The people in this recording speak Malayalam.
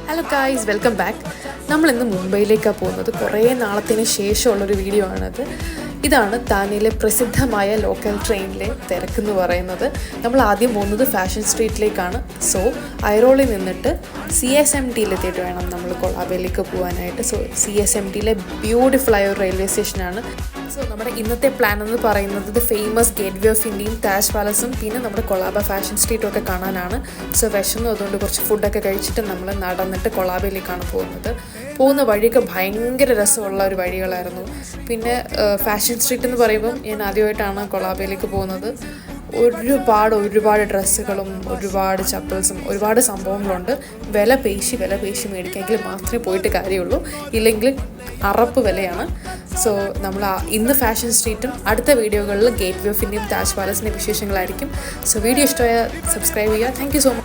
Hello guys, welcome back. നമ്മളിന്ന് മുംബൈയിലേക്കാണ് പോകുന്നത്. കുറേ നാളത്തിന് ശേഷമുള്ളൊരു വീഡിയോ ആണത്. ഇതാണ് താനെയിലെ പ്രസിദ്ധമായ ലോക്കൽ ട്രെയിനിലെ തിരക്കെന്ന് പറയുന്നത്. നമ്മൾ ആദ്യം പോകുന്നത് ഫാഷൻ സ്ട്രീറ്റിലേക്കാണ്. സോ ഐറോളിൽ നിന്നിട്ട് CSMTയിലെത്തിയിട്ട് വേണം നമ്മൾ കൊളാബയിലേക്ക് പോകാനായിട്ട്. സോ CSMTയിലെ ബ്യൂട്ടിഫുള്ളായ ഒരു റെയിൽവേ സ്റ്റേഷനാണ്. സോ നമ്മുടെ ഇന്നത്തെ പ്ലാൻ എന്ന് പറയുന്നത് ഫേമസ് ഗേറ്റ് വേ ഓഫ് ഇന്ത്യയും താജ് പാലസും പിന്നെ നമ്മുടെ കൊളാബ ഫാഷൻ സ്ട്രീറ്റും ഒക്കെ കാണാനാണ്. സോ വിശന്നു, അതുകൊണ്ട് കുറച്ച് ഫുഡൊക്കെ കഴിച്ചിട്ട് നമ്മൾ നടന്നിട്ട് കൊളാബയിലേക്കാണ് പോകുന്ന വഴിയൊക്കെ ഭയങ്കര രസമുള്ള ഒരു വഴികളായിരുന്നു. പിന്നെ ഫാഷൻ സ്ട്രീറ്റ് എന്ന് പറയുമ്പം ഞാൻ ആദ്യമായിട്ടാണ് കൊളാബയിലേക്ക് പോകുന്നത്. ഒരുപാട് ഡ്രസ്സുകളും ഒരുപാട് ചപ്പൽസും ഒരുപാട് സംഭവങ്ങളുണ്ട്. വില പേശി മേടിക്കാമെങ്കിൽ മാത്രമേ പോയിട്ട് കാര്യമുള്ളൂ, ഇല്ലെങ്കിൽ അറപ്പ് വിലയാണ്. സോ നമ്മൾ ഇന്ന് ഫാഷൻ സ്ട്രീറ്റും അടുത്ത വീഡിയോകളിൽ ഗേറ്റ് വേ ഓഫ് ഇന്ത്യയും താജ് പാലസിൻ്റെ വിശേഷങ്ങളായിരിക്കും. സോ വീഡിയോ ഇഷ്ടമായ സബ്സ്ക്രൈബ് ചെയ്യുക. Thank you so much.